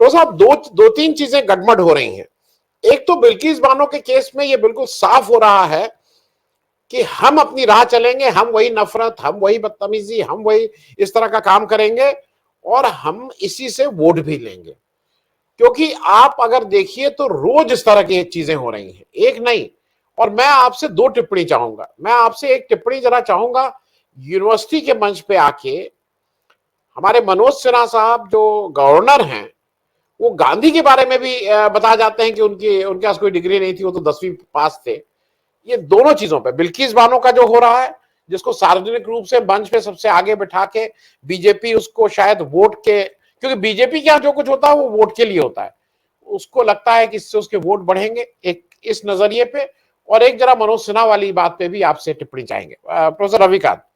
तो साहब दो तीन चीजें गड़बड़ हो रही हैं। एक तो बिल्किस बानो के केस में ये बिल्कुल साफ हो रहा है कि हम अपनी राह चलेंगे, हम वही नफरत, हम वही बदतमीजी, हम वही इस तरह का काम करेंगे और हम इसी से वोट भी लेंगे। क्योंकि आप अगर देखिए तो रोज इस तरह की चीजें हो रही हैं, एक नहीं। और मैं आपसे दो टिप्पणी चाहूंगा। मैं आपसे एक टिप्पणी जरा चाहूंगा, यूनिवर्सिटी के मंच पे आके हमारे मनोज सिन्हा साहब जो गवर्नर हैं, वो गांधी के बारे में भी बताया जाते हैं कि उनके पास कोई डिग्री नहीं थी, वो तो 10वीं पास थे। ये दोनों चीजों पे बिल्किस बानो का जो हो रहा है, जिसको सार्वजनिक रूप से मंच पे सबसे आगे बिठा के बीजेपी उसको शायद वोट के, क्योंकि बीजेपी के यहाँ जो कुछ होता है वो वोट के लिए होता है, उसको लगता है कि इससे उसके वोट बढ़ेंगे, एक इस नजरिए पे। और एक जरा मनोज सिन्हा वाली बात पे भी आपसे टिप्पणी चाहेंगे प्रोफेसर रविकांत।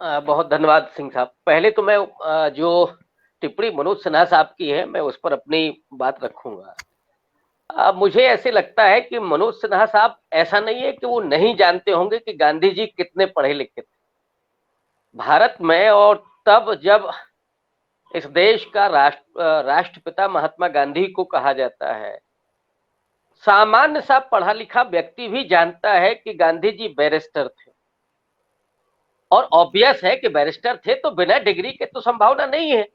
बहुत धन्यवाद सिंह साहब। पहले तो मैं जो टिप्पणी मनोज सिन्हा साहब की है मैं उस पर अपनी बात रखूंगा। मुझे ऐसे लगता है कि मनोज सिन्हा साहब, ऐसा नहीं है कि वो नहीं जानते होंगे कि गांधी जी कितने पढ़े लिखे थे भारत में। और तब जब इस देश का राष्ट्रपिता महात्मा गांधी को कहा जाता है, सामान्य सा पढ़ा लिखा व्यक्ति भी जानता है कि गांधी जी बैरिस्टर थे। और ऑब्वियस है कि बैरिस्टर थे तो बिना डिग्री के तो संभावना नहीं है।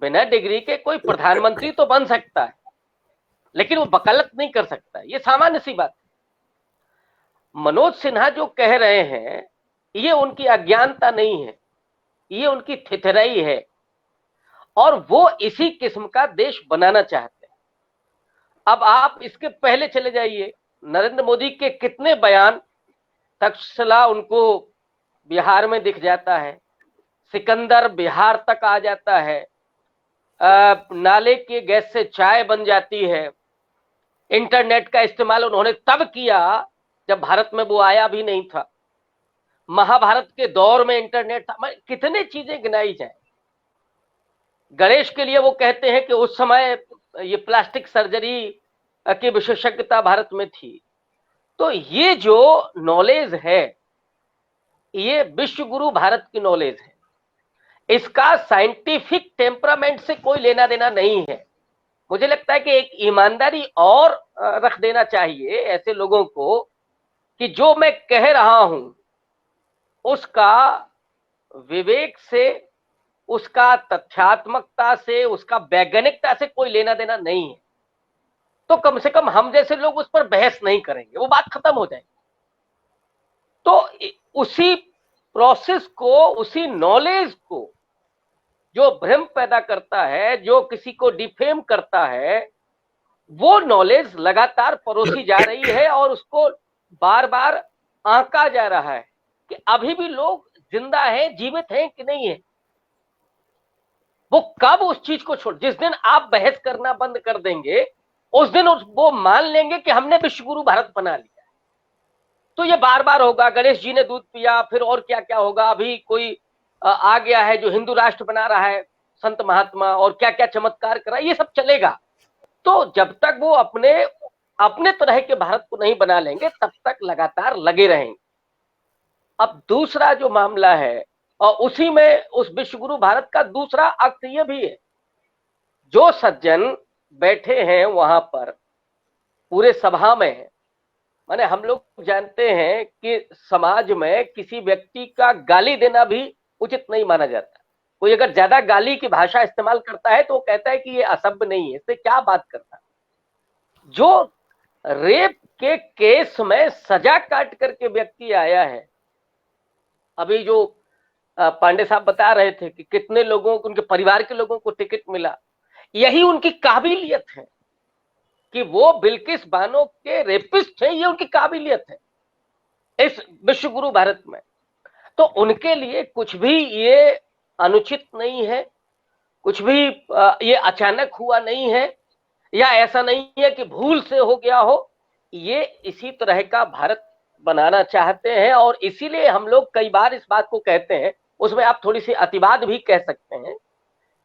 बिना डिग्री के कोई प्रधानमंत्री तो बन सकता है, लेकिन वो वकालत नहीं कर सकता। ये सामान्य सी बात है। मनोज सिन्हा जो कह रहे हैं, ये उनकी अज्ञानता नहीं है, ये उनकी थिथराई है। और वो इसी किस्म का देश बनाना चाहते हैं। अब आप इसके पहले चले जाइए, नरेंद्र मोदी के कितने बयान, तक्षशिला उनको बिहार में दिख जाता है, सिकंदर बिहार तक आ जाता है, नाले के गैस से चाय बन जाती है। इंटरनेट का इस्तेमाल उन्होंने तब किया जब भारत में वो आया भी नहीं था। महाभारत के दौर में इंटरनेट था। कितने चीजें गिनाई जाए। गणेश के लिए वो कहते हैं कि उस समय ये प्लास्टिक सर्जरी की विशेषज्ञता भारत में थी। तो ये जो नॉलेज है, ये विश्व गुरु भारत की नॉलेज है। इसका साइंटिफिक टेम्परामेंट से कोई लेना देना नहीं है। मुझे लगता है कि एक ईमानदारी और रख देना चाहिए ऐसे लोगों को कि जो मैं कह रहा हूं उसका विवेक से, उसका तथ्यात्मकता से, उसका वैज्ञानिकता से कोई लेना देना नहीं है। तो कम से कम हम जैसे लोग उस पर बहस नहीं करेंगे, वो बात खत्म हो जाएगी। तो उसी प्रोसेस को, उसी नॉलेज को जो भ्रम पैदा करता है, जो किसी को डिफेम करता है, वो नॉलेज लगातार परोसी जा रही है और उसको बार बार आंका जा रहा है कि अभी भी लोग जिंदा हैं, जीवित हैं कि नहीं है। वो कब उस चीज को छोड़, जिस दिन आप बहस करना बंद कर देंगे उस दिन वो मान लेंगे कि हमने विश्व गुरु भारत बना लिया। तो ये बार बार होगा। गणेश जी ने दूध पिया, फिर और क्या क्या होगा। अभी कोई आ गया है जो हिंदू राष्ट्र बना रहा है, संत महात्मा, और क्या क्या चमत्कार करा, ये सब चलेगा। तो जब तक वो अपने अपने तरह के भारत को नहीं बना लेंगे तब तक लगातार लगे रहेंगे। अब दूसरा जो मामला है, और उसी में उस विश्वगुरु भारत का दूसरा अर्थ ये भी है, जो सज्जन बैठे हैं वहां पर पूरे सभा में, माने हम लोग जानते हैं कि समाज में किसी व्यक्ति का गाली देना भी उचित नहीं माना जाता। कोई अगर ज्यादा गाली की भाषा इस्तेमाल करता है तो वो कहता है कि ये असभ्य नहीं है, इससे क्या बात करता है। जो रेप के केस में सजा काट करके व्यक्ति आया है, अभी जो पांडे साहब बता रहे थे कि कितने लोगों को, उनके परिवार के लोगों को टिकट मिला, यही उनकी काबिलियत है कि वो बिल्किस बानो के रेपिस्ट है। ये उनकी काबिलियत है इस विश्व गुरु भारत में। तो उनके लिए कुछ भी ये अनुचित नहीं है, कुछ भी ये अचानक हुआ नहीं है, या ऐसा नहीं है कि भूल से हो गया हो। ये इसी तरह का भारत बनाना चाहते हैं और इसीलिए हम लोग कई बार इस बात को कहते हैं, उसमें आप थोड़ी सी अतिवाद भी कह सकते हैं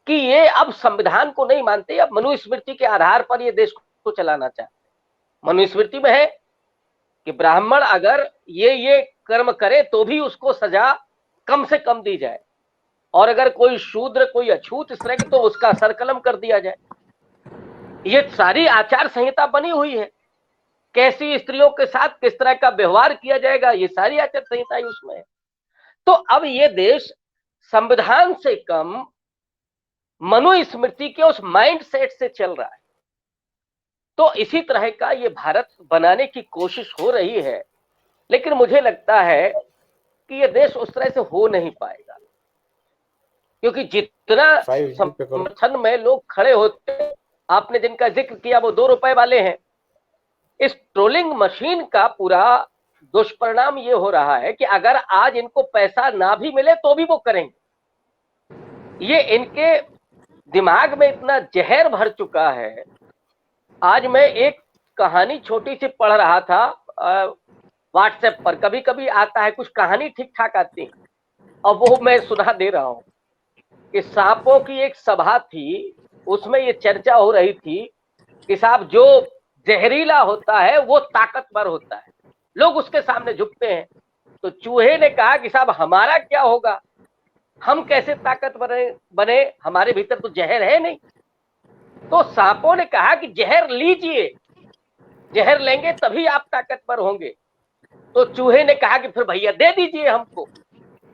कि ये अब संविधान को नहीं मानते, अब मनुस्मृति के आधार पर ये देश को चलाना चाहते हैं। मनुस्मृति में है कि ब्राह्मण अगर ये कर्म करे तो भी उसको सजा कम से कम दी जाए, और अगर कोई शूद्र कोई अछूत इस तरह की तो उसका सरकलम कर दिया जाए। ये सारी आचार संहिता बनी हुई है, कैसी स्त्रियों के साथ किस तरह का व्यवहार किया जाएगा, ये सारी आचार संहिता ही उसमें है। तो अब ये देश संविधान से कम मनुस्मृति के उस माइंड सेट से चल रहा है। तो इसी तरह का ये भारत बनाने की कोशिश हो रही है, लेकिन मुझे लगता है कि ये देश उस तरह से हो नहीं पाएगा, क्योंकि जितना समर्थन में लोग खड़े होते हैं, आपने जिनका जिक्र किया वो 2 रुपए वाले हैं, इस ट्रोलिंग मशीन का पूरा दुष्परिणाम ये हो रहा है कि अगर आज इनको पैसा ना भी मिले तो भी वो करेंगे। ये इनके दिमाग में इतना जहर भर चुका है। आज मैं एक कहानी छोटी सी पढ़ रहा था व्हाट्सएप पर, कभी कभी आता है कुछ कहानी ठीक ठाक आती है, और वो मैं सुना दे रहा हूं कि सांपों की एक सभा थी, उसमें ये चर्चा हो रही थी कि साहब जो जहरीला होता है वो ताकतवर होता है, लोग उसके सामने झुकते हैं। तो चूहे ने कहा कि साहब हमारा क्या होगा, हम कैसे ताकतवर बने, हमारे भीतर तो जहर है नहीं। तो सांपों ने कहा कि जहर लीजिए, जहर लेंगे तभी आप ताकतवर होंगे। तो चूहे ने कहा कि फिर भैया दे दीजिए हमको।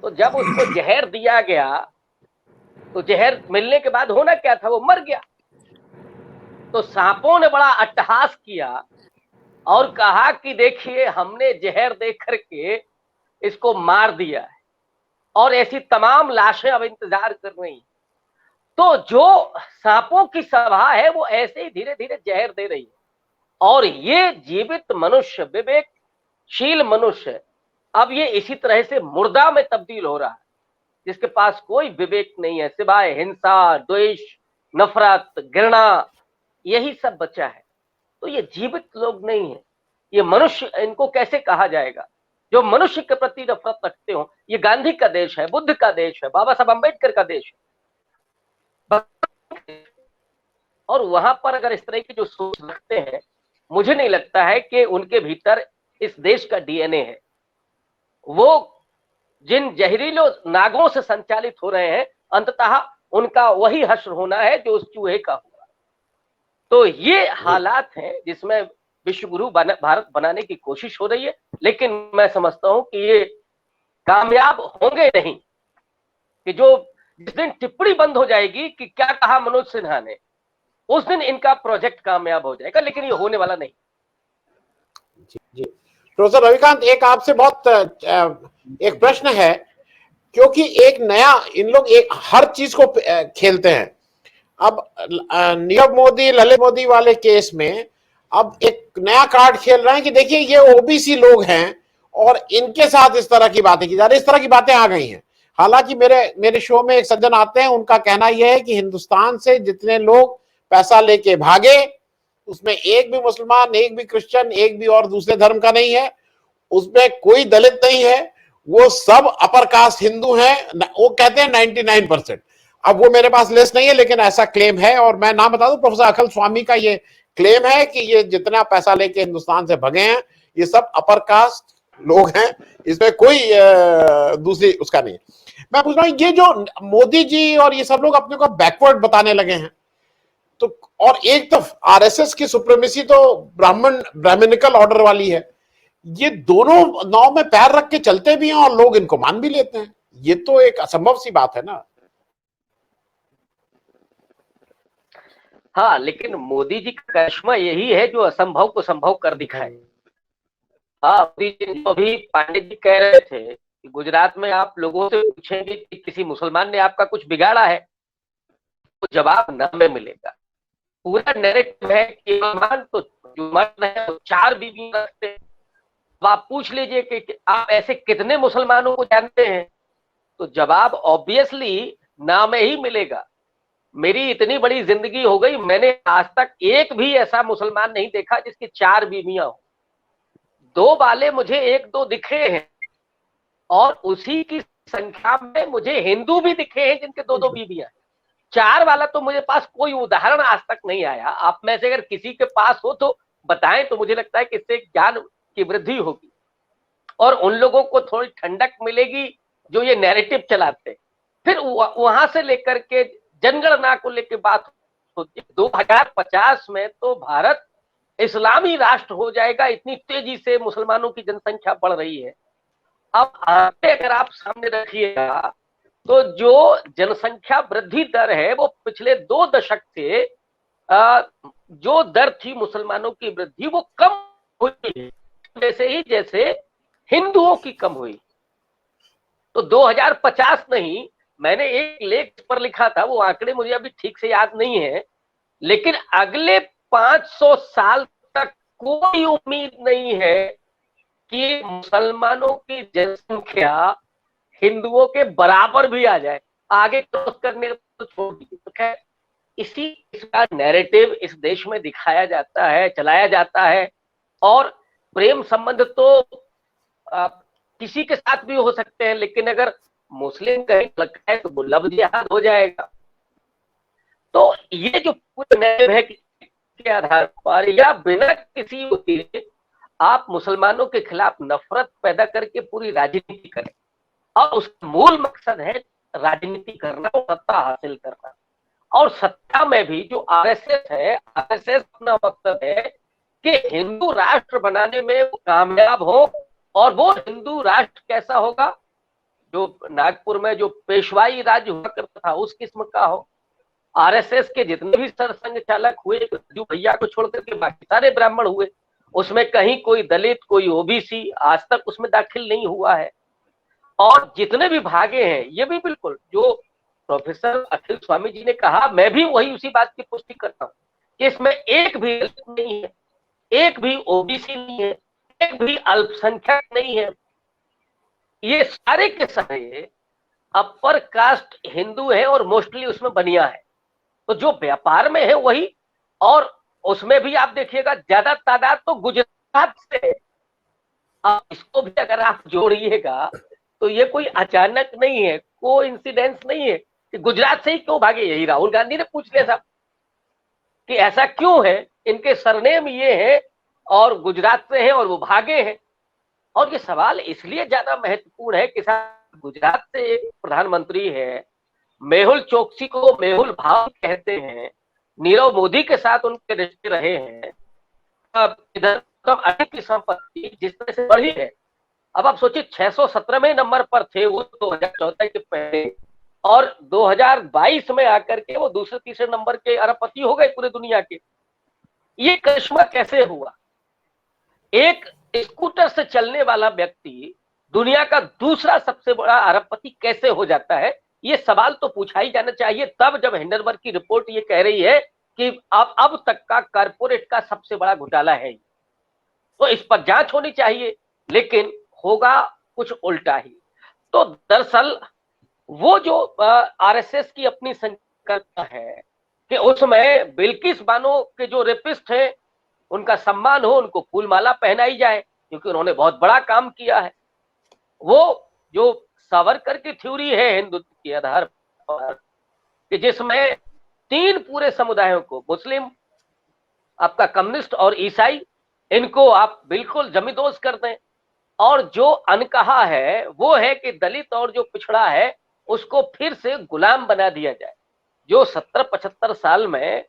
तो जब उसको जहर दिया गया तो जहर मिलने के बाद होना क्या था, वो मर गया। तो सांपों ने बड़ा अट्टहास किया और कहा कि देखिए हमने जहर दे करके इसको मार दिया है और ऐसी तमाम लाशें अब इंतजार कर रही हैं। तो जो सांपों की सभा है वो ऐसे ही धीरे धीरे जहर दे रही है, और ये जीवित मनुष्य, विवेकशील मनुष्य अब ये इसी तरह से मुर्दा में तब्दील हो रहा है, जिसके पास कोई विवेक नहीं है सिवाय हिंसा, द्वेष, नफरत, घृणा, यही सब बचा है। तो ये जीवित लोग नहीं है, ये मनुष्य, इनको कैसे कहा जाएगा जो मनुष्य के प्रति नफरत रखते हो। ये गांधी का देश है, बुद्ध का देश है, बाबा साहब अम्बेडकर का देश है, और वहां पर अगर इस तरह की जो सोच रखते हैं, मुझे नहीं लगता है कि उनके भीतर इस देश का डीएनए है। वो जिन जहरीलो नागों से संचालित हो रहे हैं, अंततः उनका वही हश्र होना है जो उस चूहे का हुआ। तो ये हालात हैं जिसमें विश्व गुरु भारत बनाने की कोशिश हो रही है, लेकिन मैं समझता हूं कि ये कामयाब होंगे नहीं, कि जो जिस दिन टिप्पणी बंद हो जाएगी कि क्या कहा मनोज सिन्हा ने, उस दिन इनका प्रोजेक्ट कामयाब हो जाएगा, लेकिन ये होने वाला नहीं। जी प्रोफेसर रविकांत, एक आपसे बहुत एक प्रश्न है, क्योंकि एक नया इन लोग एक हर चीज को खेलते हैं। अब नीरव मोदी, ललित मोदी वाले केस में अब एक नया कार्ड खेल रहे हैं कि देखिए ये ओबीसी लोग हैं और इनके साथ इस तरह की बातें की जा रही, इस तरह की बातें आ गई हैं। हालांकि मेरे शो में एक सज्जन आते हैं, उनका कहना यह है कि हिंदुस्तान से जितने लोग पैसा लेके भागे उसमें एक भी मुसलमान, एक भी क्रिश्चियन, एक भी और दूसरे धर्म का नहीं है, उसमें कोई दलित नहीं है, वो सब अपर कास्ट हिंदू हैं। वो कहते हैं 99%। अब वो मेरे पास लिस्ट नहीं है, लेकिन ऐसा क्लेम है, और मैं नाम बता दूं, प्रोफेसर अखिल स्वामी का ये क्लेम है कि ये जितना पैसा लेके हिंदुस्तान से भगे हैं ये सब अपर कास्ट लोग हैं, इसमें कोई दूसरी उसका नहीं है। मैं पूछ रहा हूँ, ये जो मोदी जी और ये सब लोग अपने को बैकवर्ड बताने लगे हैं, तो और एक तो आरएसएस की सुप्रीमेसी तो ब्राह्मणिकल ऑर्डर वाली है, ये दोनों नाव में पैर रख के चलते भी हैं और लोग इनको मान भी लेते हैं, ये तो एक असंभव सी बात है ना। हाँ, लेकिन मोदी जी का करिश्मा यही है जो असंभव को संभव कर दिखाए। हाँ, मोदी जी अभी पांडे जी कह रहे थे कि गुजरात में आप लोगों से पूछेंगे कि किसी मुसलमान ने आपका कुछ बिगाड़ा है, तो जवाब न में मिलेगा। पूरा नैरेटिव है कि मुसलमान तो जो मर्द है वो 4 बीवी रखते हैं। अब आप पूछ लीजिए कि आप ऐसे कितने मुसलमानों को जानते हैं, तो जवाब ऑब्वियसली ना में ही मिलेगा। मेरी इतनी बड़ी जिंदगी हो गई, मैंने आज तक एक भी ऐसा मुसलमान नहीं देखा जिसकी 4 बीवियां हो। 2 वाले मुझे 1-2 दिखे हैं, और उसी की संख्या में मुझे हिंदू भी दिखे हैं जिनके 2-2 बीवियां। 4 वाला तो मुझे पास कोई उदाहरण आज तक नहीं आया। आप में से अगर किसी के पास हो तो बताएं, तो मुझे लगता है कि इससे ज्ञान की वृद्धि होगी और उन लोगों को थोड़ी ठंडक मिलेगी जो ये नैरेटिव चलाते हैं। फिर वहां से लेकर के जनगणना को लेकर बात होती है। 2050 में तो भारत इस्लामी राष्ट्र हो जाएगा, इतनी तेजी से मुसलमानों की जनसंख्या बढ़ रही है। अब आंकड़े अगर आप सामने रखिएगा तो जो जनसंख्या वृद्धि दर है वो पिछले 2 दशक से जो दर थी मुसलमानों की वृद्धि वो कम हुई है, जैसे ही जैसे हिंदुओं की कम हुई। तो 2050 नहीं, मैंने एक लेख पर लिखा था, वो आंकड़े मुझे अभी ठीक से याद नहीं है, लेकिन अगले 500 साल तक कोई उम्मीद नहीं है कि मुसलमानों की जनसंख्या हिंदुओं के बराबर भी आ जाए। आगे क्रॉस करने को छोड़ दीजिए। तो खैर इसी इसका नैरेटिव इस देश में दिखाया जाता है, चलाया जाता है। और प्रेम संबंध तो किसी के साथ भी हो सकते हैं, लेकिन अगर मुस्लिम कहीं लगता है तो वो लफ्ज जिहाद हो जाएगा। तो ये जो पूरा नैरेटिव है के आधार पर या बिना किसी वजह आप मुसलमानों के खिलाफ नफरत पैदा करके पूरी राजनीति करें, और उसका मूल मकसद है राजनीति करना और सत्ता हासिल करना। और सत्ता में भी जो आरएसएस है, आरएसएस अपना मकसद है कि हिंदू राष्ट्र बनाने में वो कामयाब हो। और वो हिंदू राष्ट्र कैसा होगा, जो नागपुर में जो पेशवाई राज्य हुआ करता था उस किस्म का हो। आरएसएस के जितने भी सरसंघ चालक हुए, जो भैया को छोड़कर के बाकी सारे ब्राह्मण हुए, उसमें कहीं कोई दलित, कोई ओबीसी आज तक उसमें दाखिल नहीं हुआ है। और जितने भी भागे हैं, ये भी बिल्कुल जो प्रोफेसर अखिल स्वामी जी ने कहा, मैं भी वही उसी बात की पुष्टि करता हूँ कि इसमें एक भी दलित नहीं है, एक भी ओबीसी नहीं है, एक भी अल्पसंख्यक नहीं है। ये सारे के सारे अपर कास्ट हिंदू है और मोस्टली उसमें बनिया है। तो जो व्यापार में है वही, और उसमें भी आप देखिएगा ज्यादा तादाद तो गुजरात से है। अब इसको भी अगर आप जोड़िएगा तो ये कोई अचानक नहीं है, कोइंसिडेंस नहीं है कि गुजरात से ही क्यों भागे। यही राहुल गांधी ने पूछ लिया साहब कि ऐसा क्यों है, इनके सरनेम ये है और गुजरात से है और वो भागे हैं। और ये सवाल इसलिए ज्यादा महत्वपूर्ण है कि गुजरात से एक प्रधानमंत्री है, मेहुल चोकसी को मेहुल भाव कहते हैं, नीरव मोदी के साथ उनके रिश्ते रहे हैं। अब इधर तो अधिक की संपत्ति जिस तरह से बढ़ी है, अब आप सोचिए 617वें नंबर पर थे वो 2014 के पहले, और 2022 में आकर के वो दूसरे तीसरे नंबर के अरबपति हो गए पूरे दुनिया के। ये करिश्मा कैसे हुआ? एक स्कूटर से चलने वाला व्यक्ति दुनिया का दूसरा सबसे बड़ा अरबपति कैसे हो जाता है? ये सवाल तो पूछा ही जाना चाहिए, तब जब हिंडनबर्ग की रिपोर्ट ये कह रही है कि अब तक का कारपोरेट का सबसे बड़ा घोटाला है। तो इस पर जांच होनी चाहिए, लेकिन होगा कुछ उल्टा ही। तो दरअसल वो जो आरएसएस की अपनी संकल्पना है कि उसमें बिल्किस बानो के जो रेपिस्ट हैं उनका सम्मान हो, उनको फूलमाला पहनाई जाए, क्योंकि उन्होंने बहुत बड़ा काम किया है। वो जो सावरकर की थ्योरी है हिंदुत्व के आधार पर कि जिसमें 3 पूरे समुदायों को, मुस्लिम, आपका कम्युनिस्ट और ईसाई, इनको आप बिल्कुल जमींदोज कर दें, और जो अनकहा है वो है कि दलित और जो पिछड़ा है उसको फिर से गुलाम बना दिया जाए। जो 70-75 साल में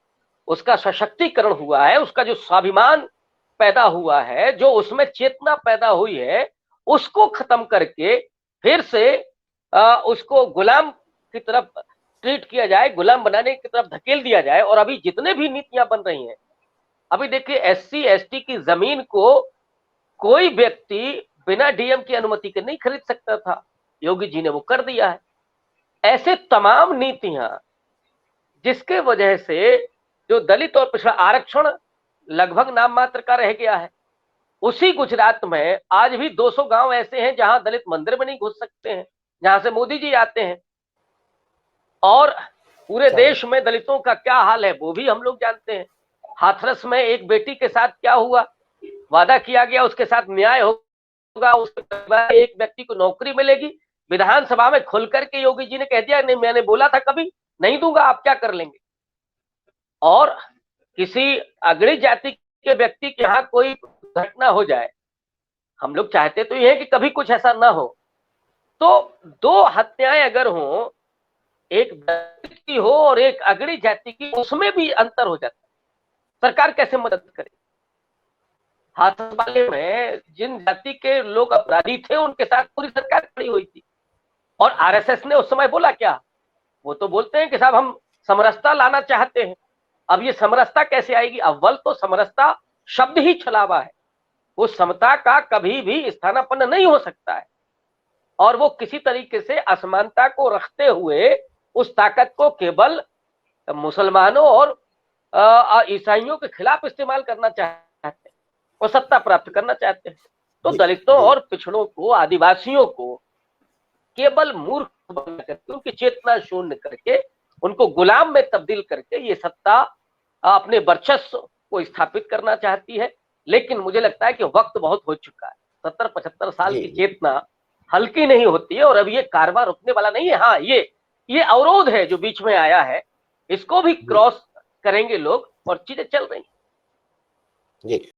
उसका सशक्तिकरण हुआ है, उसका जो स्वाभिमान पैदा हुआ है, जो उसमें चेतना पैदा हुई है, उसको खत्म करके फिर से उसको गुलाम की तरफ ट्रीट किया जाए, गुलाम बनाने की तरफ धकेल दिया जाए। और अभी जितने भी नीतियां बन रही हैं, अभी देखिए एससी एसटी की जमीन को कोई व्यक्ति बिना डीएम की अनुमति के नहीं खरीद सकता था, योगी जी ने वो कर दिया है। ऐसे तमाम नीतियां जिसके वजह से जो दलित और पिछड़ा आरक्षण लगभग नाम मात्र का रह गया है। उसी गुजरात में आज भी 200 गांव ऐसे हैं जहां दलित मंदिर में नहीं घुस सकते हैं, जहां से मोदी जी आते हैं। और पूरे देश में दलितों का क्या हाल है वो भी हम लोग जानते हैं। हाथरस में एक बेटी के साथ क्या हुआ, वादा किया गया उसके साथ न्याय होगा, उसके बाद एक व्यक्ति को नौकरी मिलेगी, विधानसभा में खुल करके योगी जी ने कह दिया नहीं, मैंने बोला था कभी नहीं दूंगा, आप क्या कर लेंगे। और किसी अगड़ी जाति के व्यक्ति के यहाँ कोई घटना हो जाए, हम लोग चाहते तो ये है कि कभी कुछ ऐसा ना हो। तो 2 हत्याएं अगर हों एक दलित की हो और एक अगड़ी जाति की, उसमें भी अंतर हो जाता है। सरकार कैसे मदद करे? हाथरमाले में जिन जाति के लोग अपराधी थे उनके साथ पूरी सरकार खड़ी हुई थी, और आरएसएस ने उस समय बोला क्या? वो तो बोलते हैं कि साहब हम समरसता लाना चाहते हैं। अब ये समरसता कैसे आएगी? अव्वल तो समरसता शब्द ही छलावा है, वो समता का कभी भी स्थानापन्न नहीं हो सकता है, और वो किसी तरीके से असमानता को रखते हुए उस ताकत को केवल मुसलमानों और ईसाइयों के खिलाफ इस्तेमाल करना चाहते हैं, वो सत्ता प्राप्त करना चाहते हैं। तो दलितों और पिछड़ों को, आदिवासियों को केवल मूर्ख बना करके, उनकी चेतना शून्य करके, उनको गुलाम में तब्दील करके ये सत्ता अपने वर्चस्व को स्थापित करना चाहती है। लेकिन मुझे लगता है कि वक्त बहुत हो चुका है। 70-75 साल की चेतना हल्की नहीं होती है, और अब ये कारवां रुकने वाला नहीं है। हाँ, ये अवरोध है जो बीच में आया है, इसको भी क्रॉस करेंगे लोग, और चीजें चल रही हैं। जी,